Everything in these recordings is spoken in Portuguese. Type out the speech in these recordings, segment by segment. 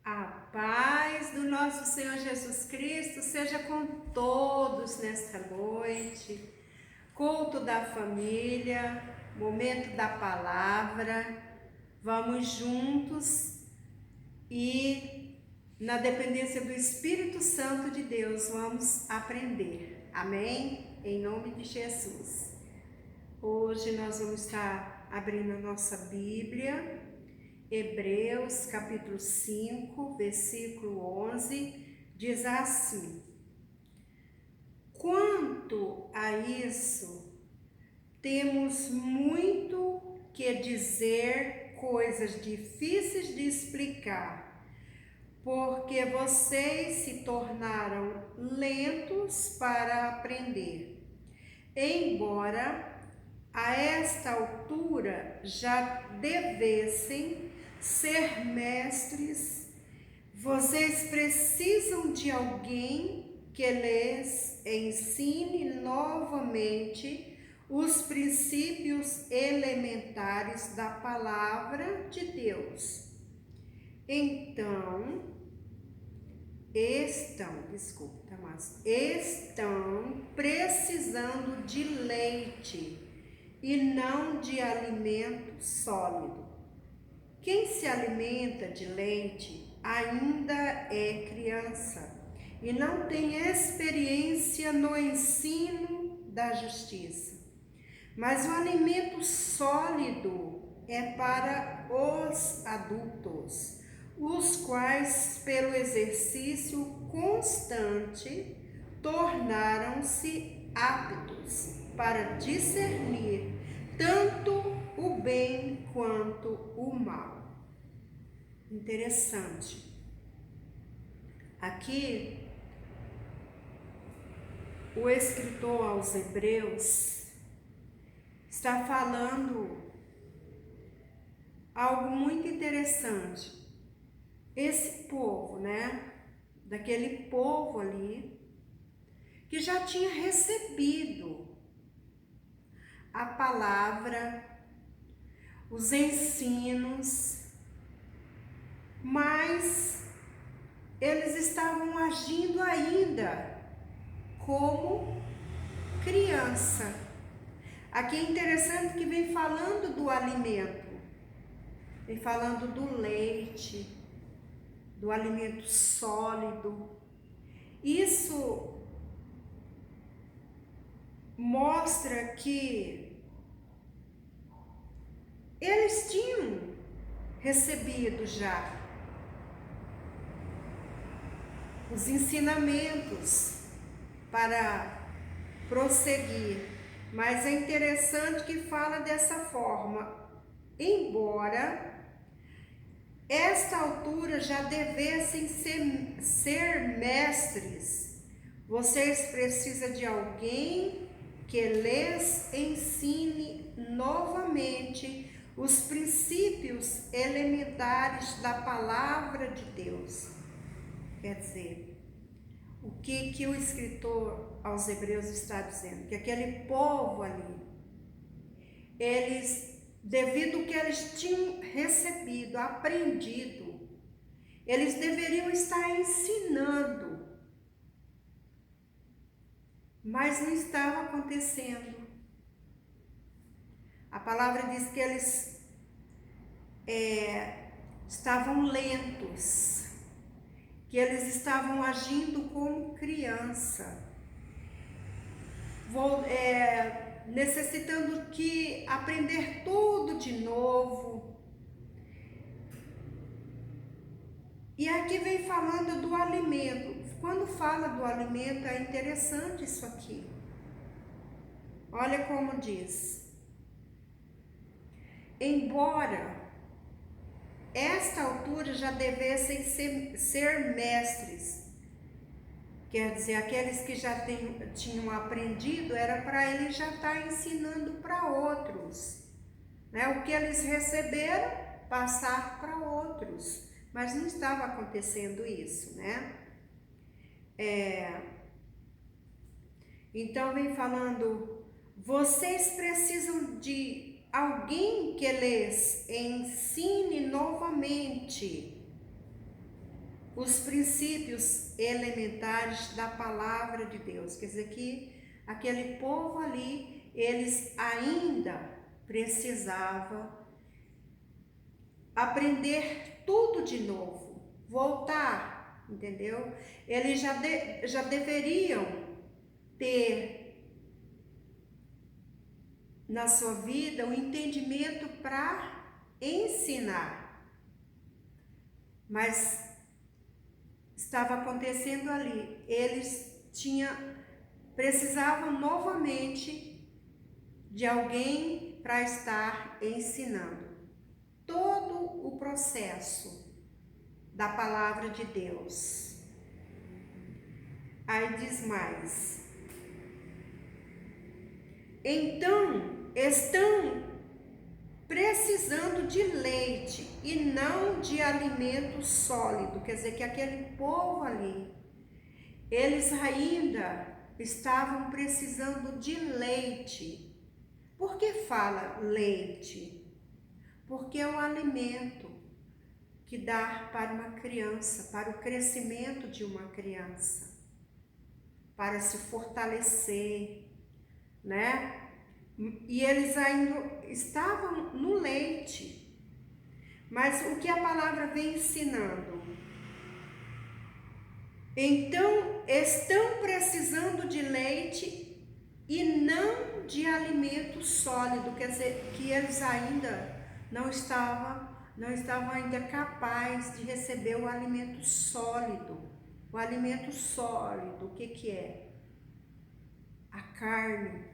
A paz do nosso Senhor Jesus Cristo seja com todos nesta noite. Culto da família, momento da palavra. Vamos juntos e, na dependência do Espírito Santo de Deus, vamos aprender. Amém? Em nome de Jesus. Hoje nós vamos estar abrindo a nossa Bíblia. Hebreus capítulo 5, versículo 11, diz assim: quanto a isso, temos muito que dizer, coisas difíceis de explicar, porque vocês se tornaram lentos para aprender. Embora a esta altura já devessem ser mestres, vocês precisam de alguém que lhes ensine novamente os princípios elementares da palavra de Deus. Estão precisando de leite e não de alimento sólido. Quem se alimenta de leite ainda é criança e não tem experiência no ensino da justiça. Mas o alimento sólido é para os adultos, os quais, pelo exercício constante, tornaram-se aptos para discernir tanto o bem quanto o mal. Interessante. Aqui, o escritor aos Hebreus está falando algo muito interessante. Esse povo, daquele povo ali, que já tinha recebido a palavra, os ensinos, mas eles estavam agindo ainda como criança. Aqui é interessante que vem falando do alimento, vem falando do leite, do alimento sólido. Isso mostra que eles tinham recebido já os ensinamentos para prosseguir, mas é interessante que fala dessa forma: embora esta altura já devessem ser mestres, vocês precisam de alguém que lhes ensine novamente os princípios elementares da palavra de Deus. Quer dizer, o que o escritor aos Hebreus está dizendo? Que aquele povo ali, eles, devido ao que eles tinham recebido, aprendido, eles deveriam estar ensinando, mas não estava acontecendo. A palavra diz que eles estavam lentos, que eles estavam agindo como criança, necessitando que aprender tudo de novo. E aqui vem falando do alimento. Quando fala do alimento, é interessante isso aqui. Olha como diz: embora esta altura já devessem ser mestres, quer dizer, aqueles que já tinham aprendido, era para eles já estar ensinando para outros, O que eles receberam, passar para outros, mas não estava acontecendo isso, Então vem falando: vocês precisam de alguém que lhes ensine novamente os princípios elementares da palavra de Deus. Quer dizer que aquele povo ali, eles ainda precisavam aprender tudo de novo, voltar, entendeu? Eles já deveriam ter na sua vida o entendimento para ensinar, mas estava acontecendo ali, eles precisavam novamente de alguém para estar ensinando todo o processo da palavra de Deus. Aí diz mais: então estão precisando de leite e não de alimento sólido. Quer dizer que aquele povo ali, eles ainda estavam precisando de leite. Por que fala leite? Porque é o alimento que dá para uma criança, para o crescimento de uma criança, para se fortalecer, né? E eles ainda estavam no leite. Mas o que a palavra vem ensinando? Então, estão precisando de leite e não de alimento sólido. Quer dizer, que eles ainda não estavam ainda capazes de receber o alimento sólido. O alimento sólido, o que é? A carne,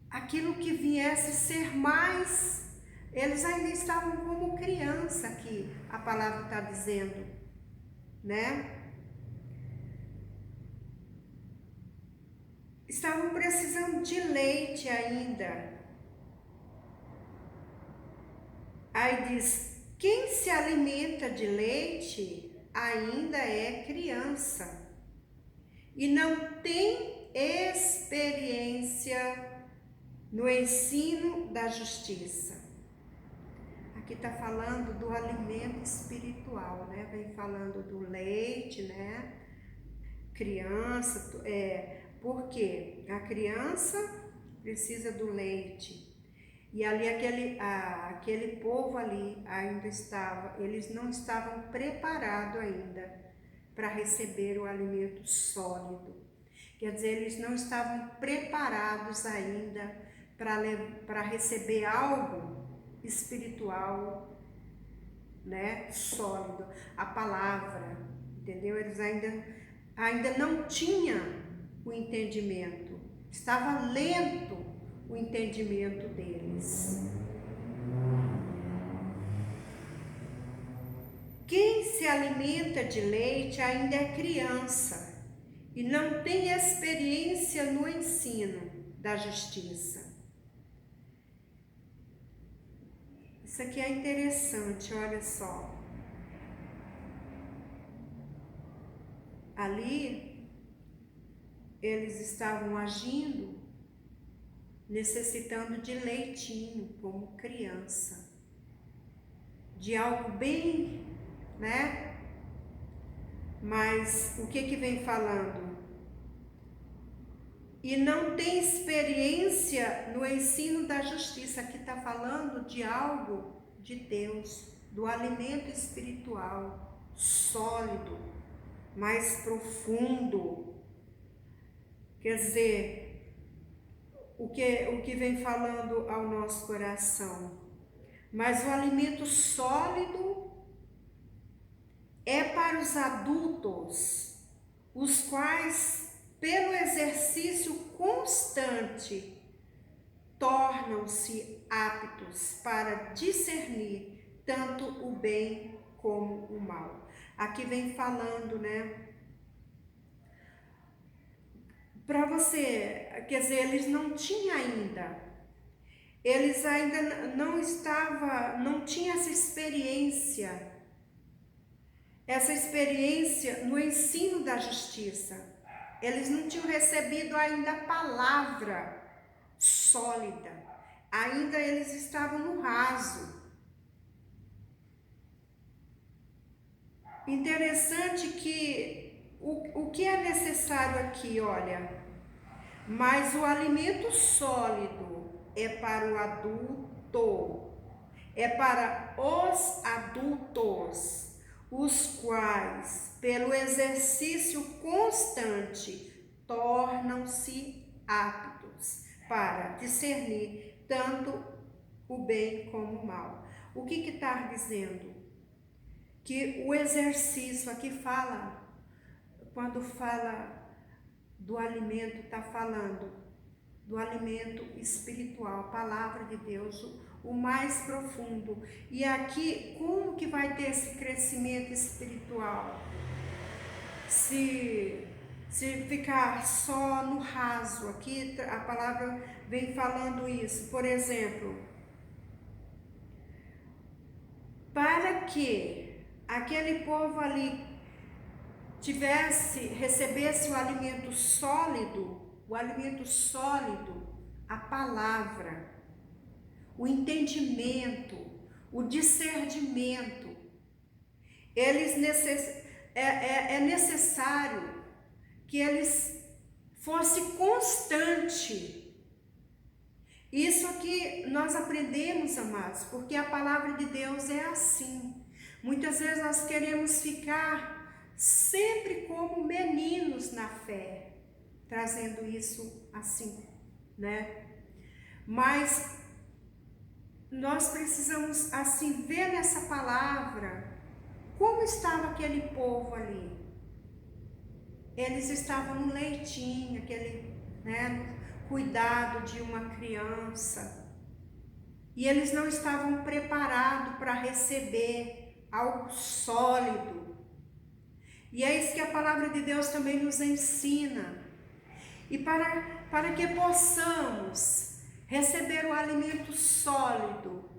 aquilo que viesse ser mais. Eles ainda estavam como criança aqui, a palavra está dizendo, né? Estavam precisando de leite ainda. Aí diz: quem se alimenta de leite ainda é criança e não tem experiência no ensino da justiça. Aqui está falando do alimento espiritual, né? Vem falando do leite, né? Criança, porque a criança precisa do leite. E ali aquele povo ali ainda eles não estavam preparados ainda para receber o alimento sólido. Quer dizer, eles não estavam preparados ainda para receber algo espiritual, né, sólido, a palavra, entendeu? Eles ainda não tinham o entendimento, estava lento o entendimento deles. Quem se alimenta de leite ainda é criança e não tem experiência no ensino da justiça. Isso aqui é interessante, olha só. Ali, eles estavam agindo, necessitando de leitinho, como criança. De algo bem, né? Mas o que vem falando? E não tem experiência no ensino da justiça. Aqui está falando de algo de Deus, do alimento espiritual, sólido, mais profundo. Quer dizer, o que vem falando ao nosso coração? Mas o alimento sólido é para os adultos, os quais, pelo exercício constante, tornam-se aptos para discernir tanto o bem como o mal. Aqui vem falando, né? Para você, quer dizer, eles não tinham ainda. Eles ainda não tinham essa experiência no ensino da justiça. Eles não tinham recebido ainda a palavra sólida. Ainda eles estavam no raso. interessante que o que é necessário aqui, olha, mas o alimento sólido é para o adulto, é para os adultos, os quais, pelo exercício constante, tornam-se aptos para discernir tanto o bem como o mal. O que está dizendo? Que o exercício aqui fala, quando fala do alimento, está falando do alimento espiritual, a palavra de Deus, o mais profundo. E aqui, como que vai ter esse crescimento espiritual? Se ficar só no raso, aqui a palavra vem falando isso. Por exemplo, para que aquele povo ali recebesse o alimento sólido, a palavra, o entendimento, o discernimento, é necessário que eles fossem constantes. Isso aqui nós aprendemos, amados, porque a palavra de Deus é assim. Muitas vezes nós queremos ficar sempre como meninos na fé, trazendo isso assim, né? Mas nós precisamos assim ver nessa palavra como estava aquele povo ali. Eles estavam no leitinho, aquele, né, cuidado de uma criança, e eles não estavam preparados para receber algo sólido. E é isso que a palavra de Deus também nos ensina. E para que possamos receber o alimento sólido,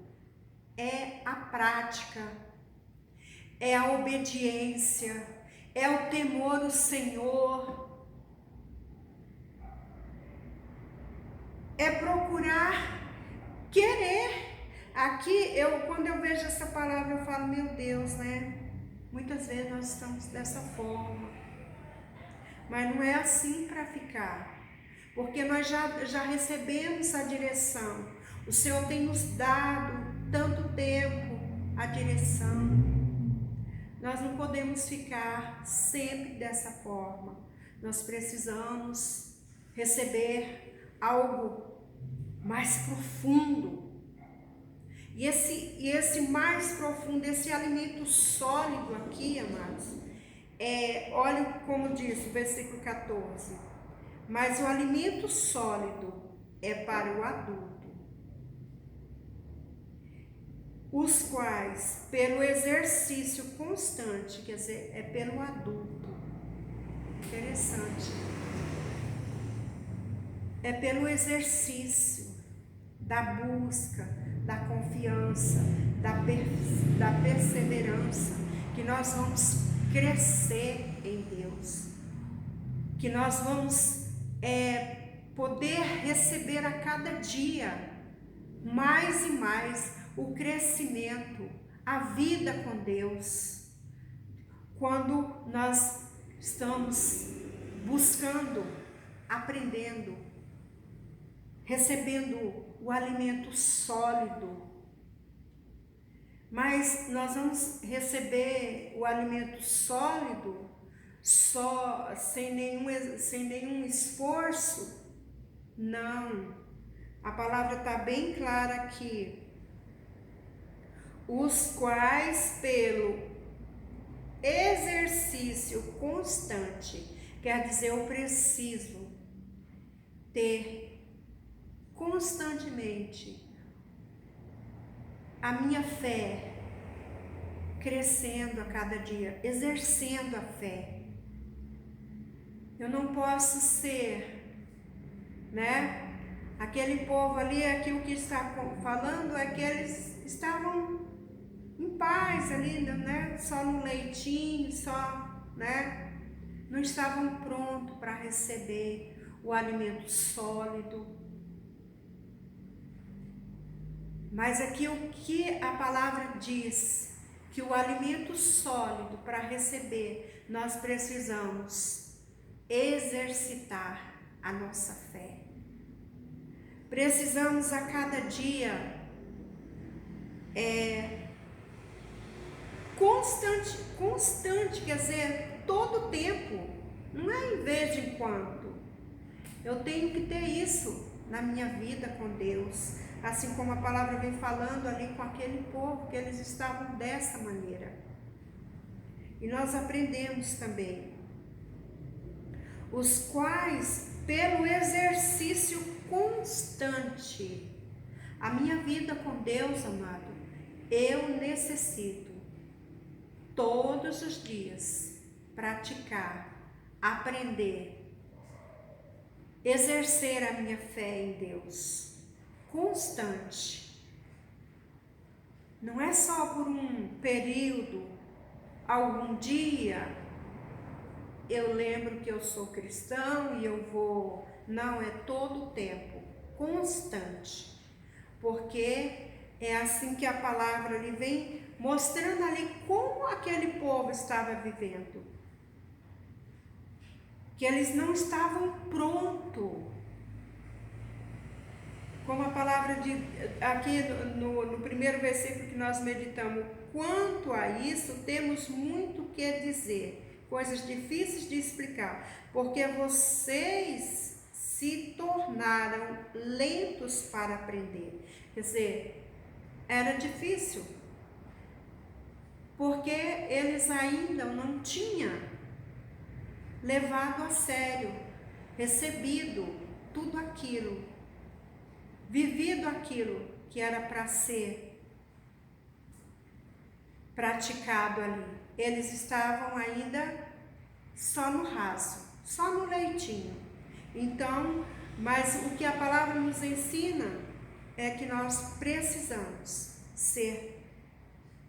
é a prática, é a obediência, é o temor ao Senhor, é procurar querer. Aqui, quando eu vejo essa palavra, eu falo, meu Deus, né? Muitas vezes nós estamos dessa forma, mas não é assim para ficar, porque nós já recebemos a direção. O Senhor tem nos dado tanto tempo a direção. Nós não podemos ficar sempre dessa forma. Nós precisamos receber algo mais profundo. E esse mais profundo, esse alimento sólido aqui, amados, olha como diz o versículo 14. Mas o alimento sólido é para o adulto, os quais, pelo exercício constante, quer dizer, é pelo adulto. Interessante. É pelo exercício da busca, da confiança, da perseverança, que nós vamos crescer em Deus, que nós vamos poder receber a cada dia mais e mais o crescimento, a vida com Deus, quando nós estamos buscando, aprendendo, recebendo o alimento sólido. Mas nós vamos receber o alimento sólido só sem nenhum esforço? Não. A palavra está bem clara aqui. Os quais, pelo exercício constante, quer dizer, eu preciso ter constantemente a minha fé crescendo a cada dia, exercendo a fé. Eu não posso ser, né? Aquele povo ali, aqui o que está falando é que eles estavam em paz ali, né? Só no leitinho, só, né? Não estavam prontos para receber o alimento sólido. Mas aqui o que a palavra diz, que o alimento sólido para receber, nós precisamos exercitar a nossa fé. Precisamos a cada dia constante, quer dizer, todo o tempo, não é em vez de quando. Eu tenho que ter isso na minha vida com Deus, assim como a palavra vem falando ali com aquele povo, que eles estavam dessa maneira. E nós aprendemos também, os quais, pelo exercício constante, a minha vida com Deus, amado, eu necessito todos os dias praticar, aprender, exercer a minha fé em Deus, constante. Não é só por um período, algum dia, eu lembro que eu sou cristão e eu vou, não, é todo o tempo, constante, porque é assim que a palavra ali vem mostrando ali como aquele povo estava vivendo, que eles não estavam prontos, como a palavra aqui no primeiro versículo que nós meditamos, quanto a isso temos muito o que dizer, coisas difíceis de explicar, porque vocês se tornaram lentos para aprender. Quer dizer, era difícil, porque eles ainda não tinham levado a sério, recebido tudo aquilo, vivido aquilo que era para ser praticado ali. Eles estavam ainda só no raso, só no leitinho. Então, mas o que a palavra nos ensina é que nós precisamos ser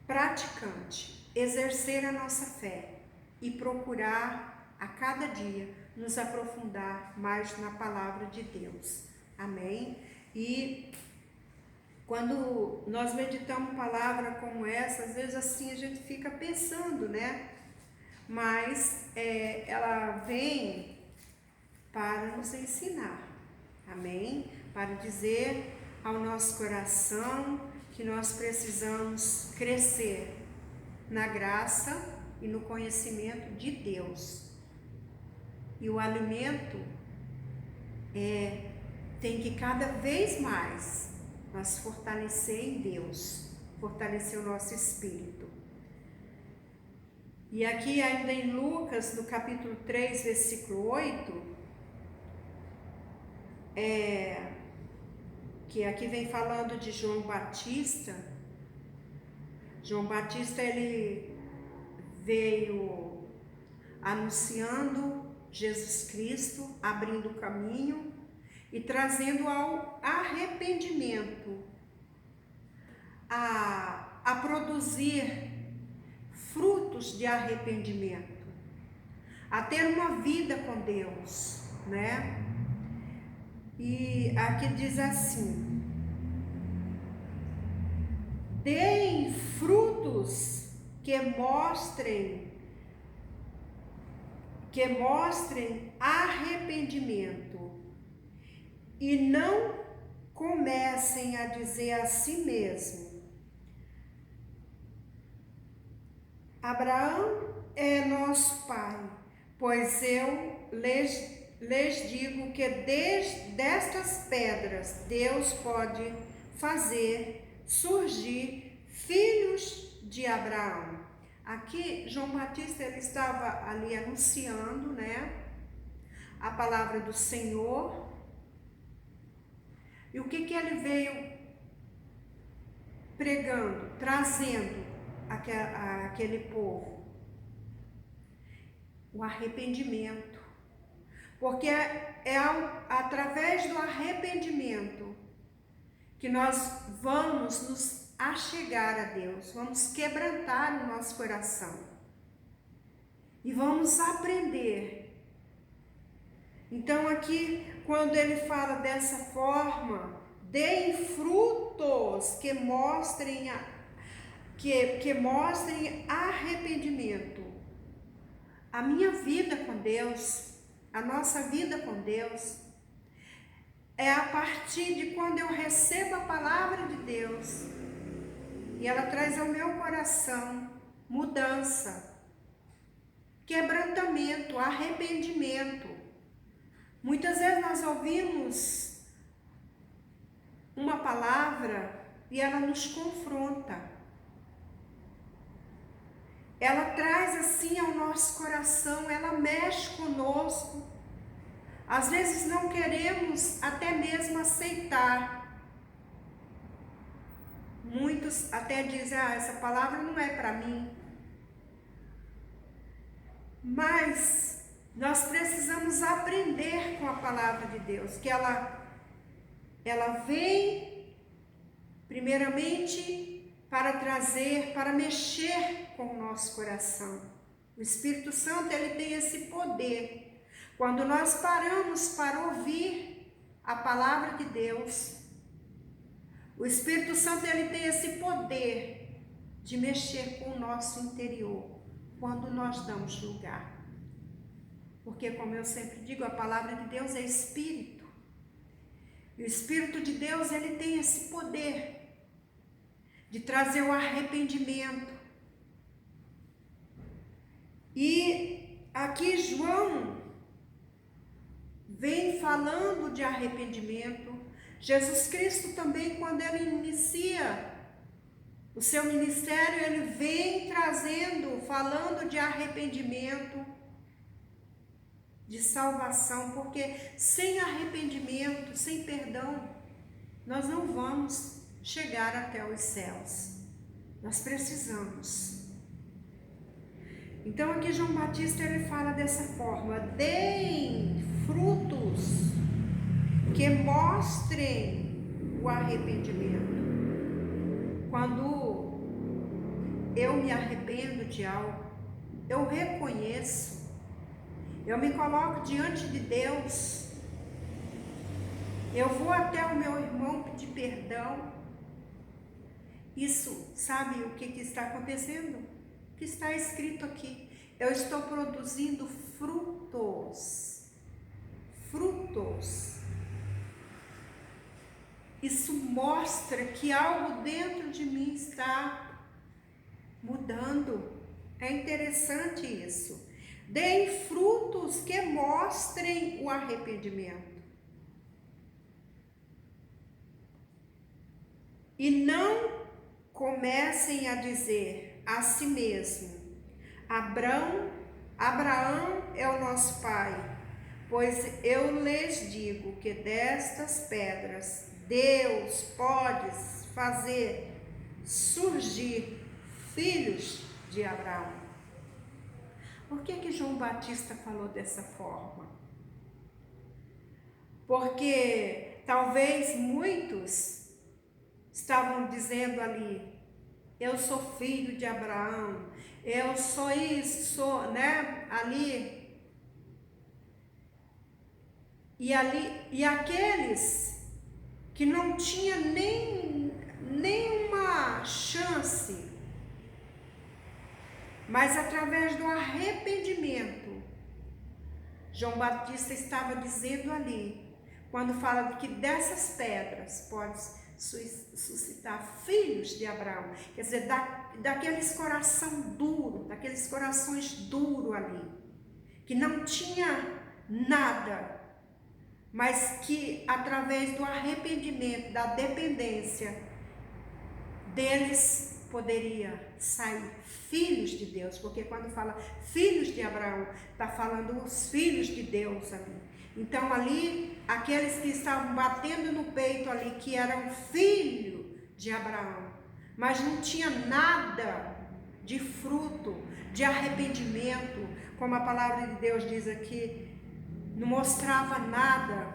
praticante, exercer a nossa fé e procurar a cada dia nos aprofundar mais na palavra de Deus. Amém? E quando nós meditamos palavra como essa, às vezes assim a gente fica pensando, né? Mas ela vem para nos ensinar, amém? Para dizer ao nosso coração que nós precisamos crescer na graça e no conhecimento de Deus. E o alimento tem que cada vez mais nós fortalecer em Deus, fortalecer o nosso espírito. E aqui ainda em Lucas, no capítulo 3, versículo 8, que aqui vem falando de João Batista. João Batista, ele veio anunciando Jesus Cristo, abrindo o caminho e trazendo ao arrependimento, a produzir frutos de arrependimento, a ter uma vida com Deus, né? E aqui diz assim: deem frutos que mostrem arrependimento e não comecem a dizer a si mesmo: Abraão é nosso pai, pois eu lhes digo que destas pedras Deus pode fazer surgir filhos de Abraão. Aqui João Batista, ele estava ali anunciando, né, a palavra do Senhor. E o que ele veio pregando, trazendo àquele povo? O arrependimento. Porque é através do arrependimento que nós vamos nos achegar a Deus, vamos quebrantar o nosso coração e vamos aprender. Então aqui, quando ele fala dessa forma, deem frutos que mostrem que mostrem arrependimento. A minha vida com Deus, a nossa vida com Deus, é a partir de quando eu recebo a palavra de Deus e ela traz ao meu coração mudança, quebrantamento, arrependimento. Muitas vezes nós ouvimos uma palavra e ela nos confronta. Ela traz assim ao nosso coração, ela mexe conosco. Às vezes não queremos até mesmo aceitar. Muitos até dizem, essa palavra não é para mim. Mas nós precisamos aprender com a palavra de Deus, que ela vem primeiramente para trazer, para mexer com o nosso coração. O Espírito Santo, ele tem esse poder. Quando nós paramos para ouvir a palavra de Deus, o Espírito Santo, ele tem esse poder de mexer com o nosso interior, quando nós damos lugar. Porque, como eu sempre digo, a palavra de Deus é Espírito. E o Espírito de Deus, ele tem esse poder de trazer o arrependimento. E aqui João vem falando de arrependimento. Jesus Cristo também, quando ele inicia o seu ministério, ele vem trazendo, falando de arrependimento, de salvação, porque sem arrependimento, sem perdão, nós não vamos chegar até os céus. Nós precisamos. Então aqui João Batista, ele fala dessa forma: deem frutos que mostrem o arrependimento. Quando eu me arrependo de algo, eu reconheço, eu me coloco diante de Deus, eu vou até o meu irmão pedir perdão. Isso, sabe o que está acontecendo? O que está escrito aqui? Eu estou produzindo frutos. Frutos. Isso mostra que algo dentro de mim está mudando. É interessante isso. Deem frutos que mostrem o arrependimento. E não comecem a dizer a si mesmo: Abraão é o nosso pai, pois eu lhes digo que destas pedras Deus pode fazer surgir filhos de Abraão. Por que João Batista falou dessa forma? Porque talvez muitos estavam dizendo ali: eu sou filho de Abraão, eu sou isso, sou, né? E aqueles que não tinham nenhuma chance, mas através do arrependimento, João Batista estava dizendo ali, quando fala que dessas pedras pode suscitar filhos de Abraão, quer dizer, daqueles corações duros ali, que não tinha nada, mas que através do arrependimento, da dependência deles, poderia sair filhos de Deus, porque quando fala filhos de Abraão, está falando os filhos de Deus ali. Então ali, aqueles que estavam batendo no peito ali, que eram filho de Abraão, mas não tinha nada de fruto, de arrependimento, como a palavra de Deus diz aqui, não mostrava nada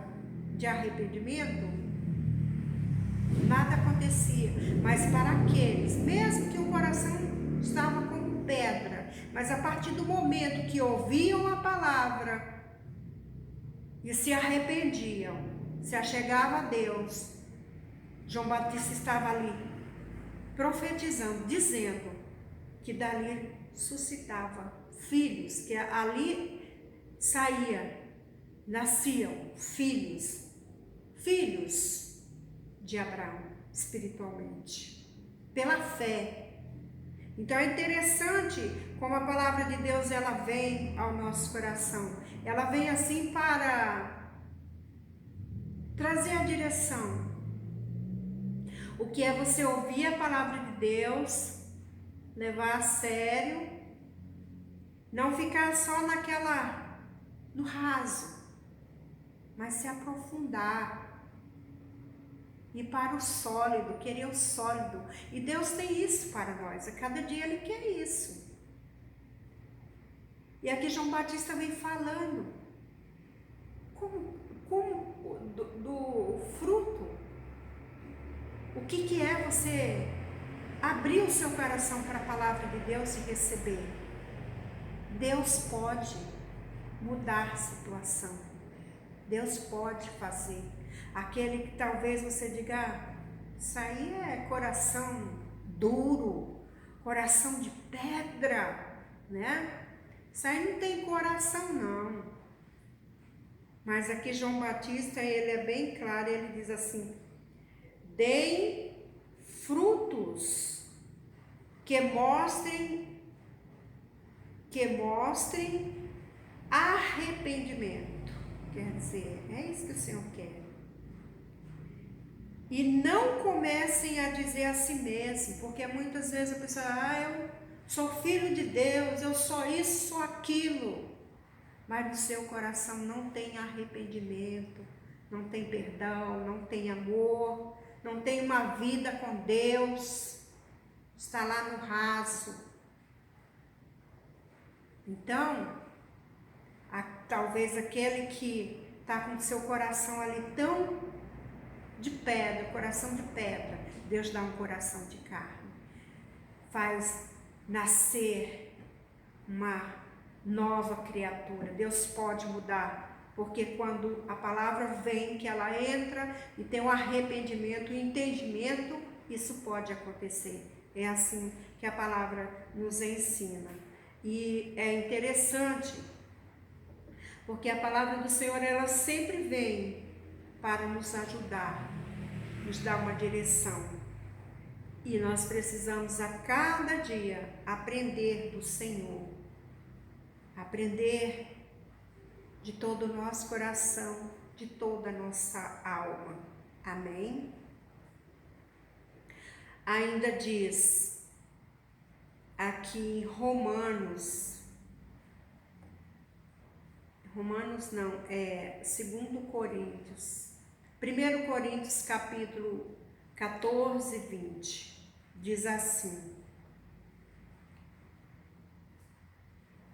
de arrependimento, nada acontecia. Mas para aqueles, mesmo que o coração estava como pedra, mas a partir do momento que ouviam a palavra e se arrependiam, se achegavam a Deus, João Batista estava ali profetizando, dizendo que dali suscitava filhos, que ali nasciam filhos de Abraão, espiritualmente, pela fé. Então é interessante como a palavra de Deus, ela vem ao nosso coração. Ela vem assim para trazer a direção. O que é você ouvir a palavra de Deus, levar a sério, não ficar só no raso, mas se aprofundar, ir para o sólido, querer o sólido. E Deus tem isso para nós, a cada dia Ele quer isso. E aqui João Batista vem falando do fruto. O que é você abrir o seu coração para a palavra de Deus e receber? Deus pode mudar a situação. Deus pode fazer. Aquele que talvez você diga, isso aí é coração duro, coração de pedra, né? Isso aí não tem coração não. Mas aqui João Batista, ele é bem claro, ele diz assim: deem frutos que mostrem arrependimento. Quer dizer, é isso que o Senhor quer. E não comecem a dizer a si mesmo, porque muitas vezes a pessoa, eu sou filho de Deus, eu sou isso, sou aquilo. Mas no seu coração não tem arrependimento, não tem perdão, não tem amor, não tem uma vida com Deus, está lá no raso. Então, talvez aquele que está com o seu coração ali tão de pedra, coração de pedra, Deus dá um coração de carne, faz nascer uma nova criatura. Deus pode mudar, porque quando a palavra vem, que ela entra e tem um arrependimento e entendimento, isso pode acontecer. É assim que a palavra nos ensina. E é interessante, porque a palavra do Senhor, ela sempre vem para nos ajudar, nos dar uma direção. E nós precisamos a cada dia aprender do Senhor, aprender de todo o nosso coração, de toda a nossa alma. Amém? Ainda diz aqui em Romanos não, é 2 Coríntios, 1 Coríntios capítulo 14, 20, diz assim: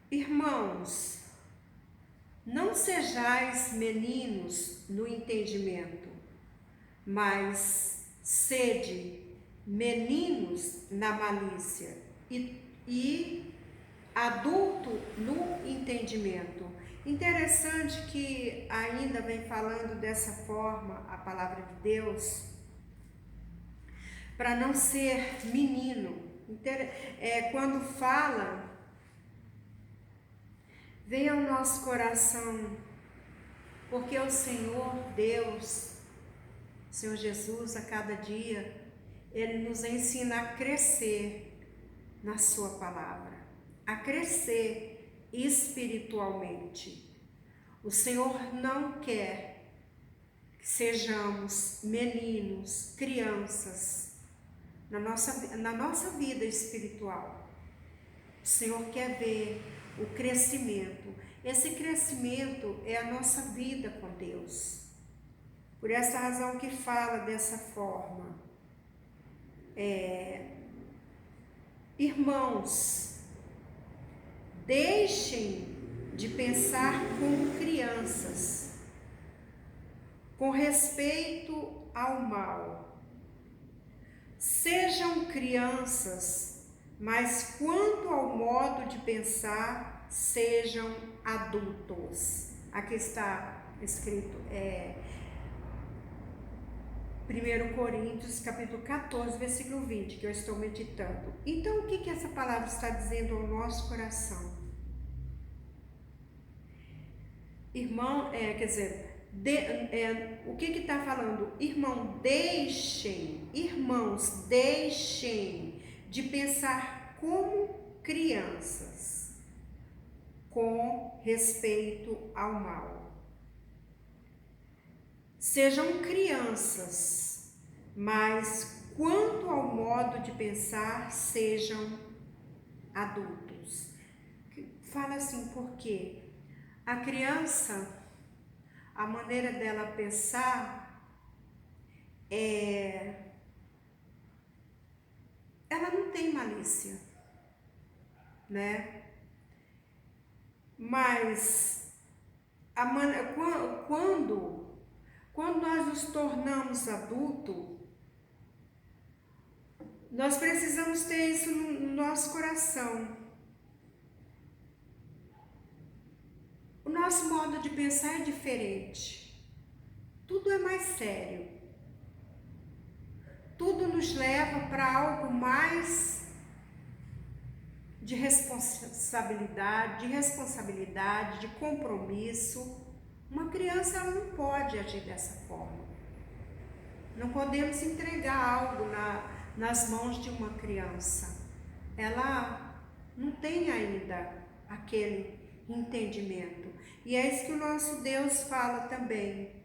irmãos, não sejais meninos no entendimento, mas sede meninos na malícia e adulto no entendimento. Interessante que ainda vem falando dessa forma a palavra de Deus, para não ser menino. Quando fala, vem ao nosso coração, porque o Senhor Deus, o Senhor Jesus, a cada dia, Ele nos ensina a crescer na sua palavra, a crescer espiritualmente. O Senhor não quer que sejamos meninos, crianças na nossa vida espiritual. O Senhor quer ver o crescimento. Esse crescimento é a nossa vida com Deus. Por essa razão que fala dessa forma. Irmãos, deixem de pensar como crianças, com respeito ao mal. Sejam crianças, mas quanto ao modo de pensar, sejam adultos. Aqui está escrito, 1 Coríntios, capítulo 14, versículo 20, que eu estou meditando. Então, o que essa palavra está dizendo ao nosso coração? Irmão, o que está falando? Irmãos, deixem de pensar como crianças com respeito ao mal. Sejam crianças, mas quanto ao modo de pensar, sejam adultos. Fala assim, por quê? A criança, a maneira dela pensar ela não tem malícia, né? Mas quando nós nos tornamos adultos, nós precisamos ter isso no nosso coração. O nosso modo de pensar é diferente. Tudo é mais sério. Tudo nos leva para algo mais de responsabilidade, de compromisso. Uma criança ela não pode agir dessa forma. Não podemos entregar algo nas mãos de uma criança. Ela não tem ainda aquele entendimento. E é isso que o nosso Deus fala também.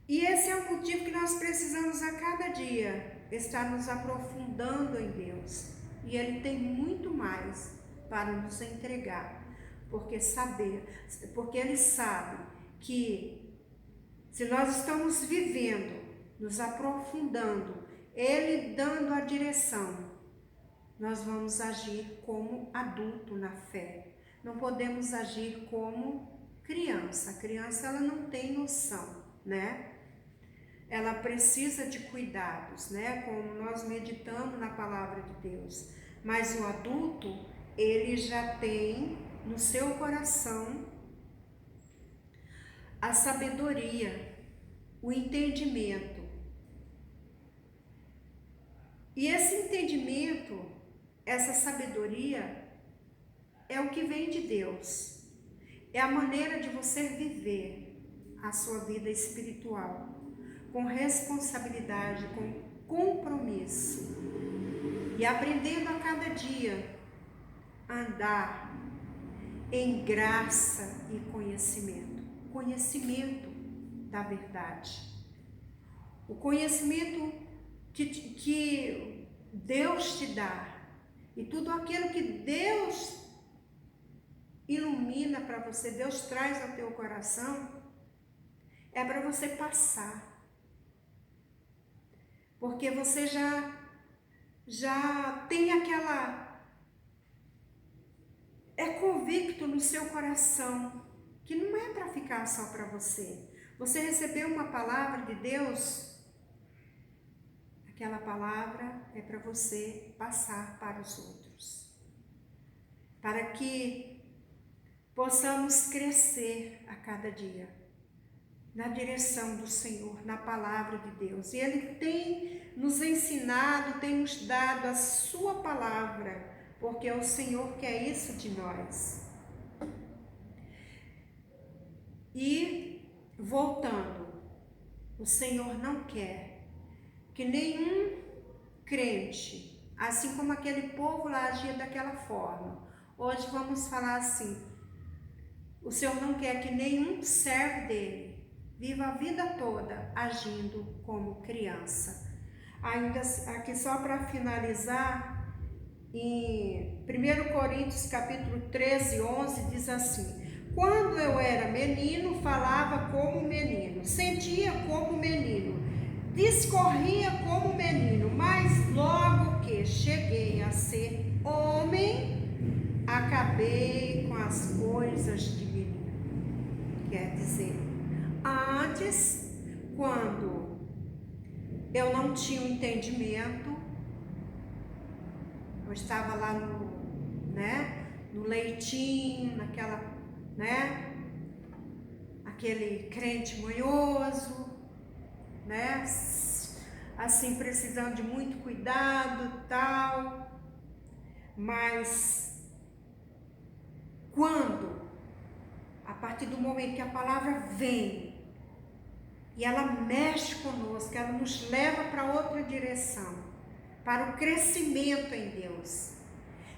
E esse é o motivo que nós precisamos a cada dia estar nos aprofundando em Deus. E Ele tem muito mais para nos entregar. Porque Ele sabe que se nós estamos vivendo, nos aprofundando, Ele dando a direção, nós vamos agir como adulto na fé. Não podemos agir como criança. A criança ela não tem noção, né? Ela precisa de cuidados, né? Como nós meditamos na palavra de Deus. Mas o adulto, ele já tem no seu coração a sabedoria, o entendimento. E esse entendimento, essa sabedoria, é o que vem de Deus. É a maneira de você viver a sua vida espiritual, com responsabilidade, com compromisso. E aprendendo a cada dia a andar em graça e conhecimento. Conhecimento da verdade. O conhecimento que Deus te dá. E tudo aquilo que Deus ilumina para você, Deus traz ao teu coração, é para você passar. Porque você já tem é convicto no seu coração que não é para ficar só para você. Você recebeu uma palavra de Deus, aquela palavra é para você passar para os outros. Para que possamos crescer a cada dia na direção do Senhor, na palavra de Deus. E Ele tem nos ensinado, tem nos dado a sua palavra, porque o Senhor quer isso de nós. E, voltando, o Senhor não quer que nenhum crente, assim como aquele povo lá agia daquela forma. Hoje vamos falar assim, o Senhor não quer que nenhum servo dele viva a vida toda agindo como criança. Ainda aqui só para finalizar, em 1 Coríntios capítulo 13, 11, diz assim: quando eu era menino, falava como menino, sentia como menino, discorria como menino, mas logo que cheguei a ser homem, acabei com as coisas de menino. Quer dizer, antes, quando eu não tinha um entendimento, eu estava lá no leitinho, aquele crente manhoso, né? Assim, precisando de muito cuidado, tal. Mas quando, a partir do momento que a palavra vem e ela mexe conosco, ela nos leva para outra direção, para o crescimento em Deus.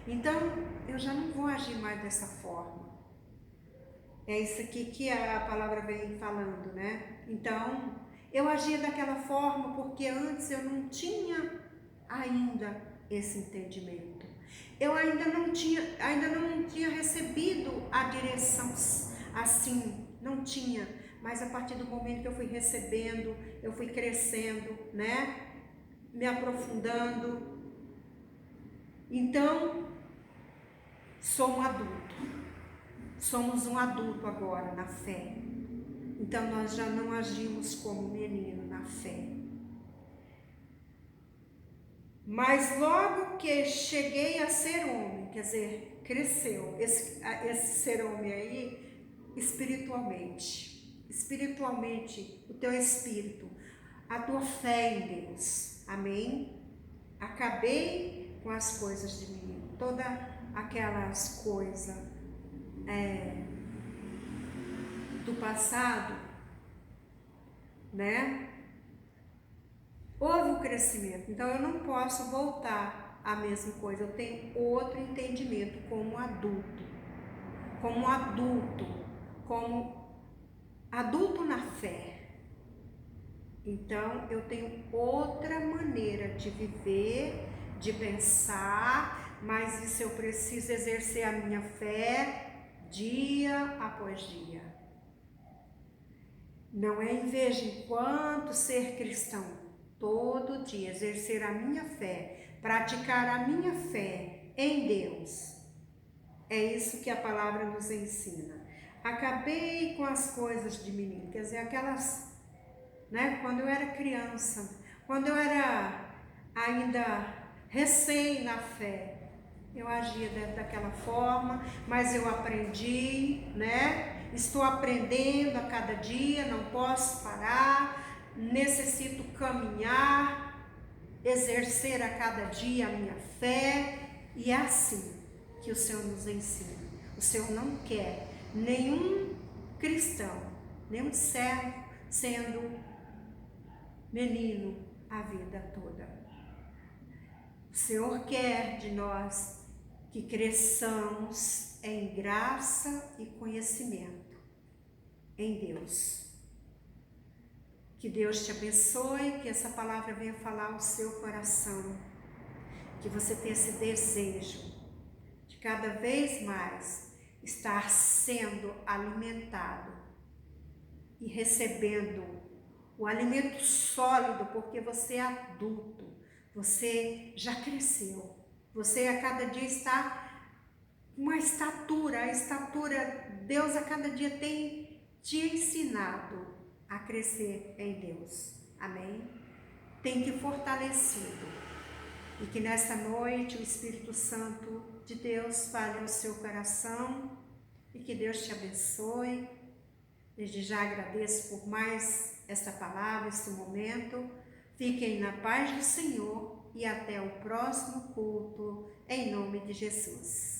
Então, eu já não vou agir mais dessa forma. É isso aqui que a palavra vem falando, né? Então, eu agia daquela forma porque antes eu não tinha ainda esse entendimento. Eu ainda não tinha recebido a direção assim, não tinha. Mas a partir do momento que eu fui recebendo, eu fui crescendo, né? Me aprofundando. Então, sou um adulto. Somos um adulto agora na fé. Então nós já não agimos como menino na fé. Mas logo que cheguei a ser homem, quer dizer, cresceu esse ser homem aí espiritualmente, o teu espírito, a tua fé em Deus, amém? Acabei com as coisas de menino, todas aquelas coisas do passado, né? Houve um crescimento, então eu não posso voltar à mesma coisa, eu tenho outro entendimento como adulto na fé. Então eu tenho outra maneira de viver, de pensar, mas isso eu preciso exercer a minha fé dia após dia. Não é em vez de enquanto ser cristão, todo dia exercer a minha fé, praticar a minha fé em Deus. É isso que a palavra nos ensina. Acabei com as coisas de menino, quer dizer, aquelas, né, quando eu era criança, quando eu era ainda recém na fé, eu agia daquela forma, mas eu aprendi, né? Estou aprendendo a cada dia, não posso parar, necessito caminhar, exercer a cada dia a minha fé, e é assim que o Senhor nos ensina. O Senhor não quer nenhum cristão, nenhum servo sendo menino a vida toda. O Senhor quer de nós que cresçamos em graça e conhecimento em Deus. Que Deus te abençoe, que essa palavra venha falar ao seu coração, que você tenha esse desejo de cada vez mais estar sendo alimentado e recebendo o alimento sólido, porque você é adulto, você já cresceu, você a cada dia está com uma estatura, Deus a cada dia tem te ensinado a crescer em Deus, amém? Tem te fortalecido, e que nesta noite o Espírito Santo de Deus fale ao seu coração, e que Deus te abençoe. Desde já agradeço por mais esta palavra, este momento. Fiquem na paz do Senhor e até o próximo culto, em nome de Jesus.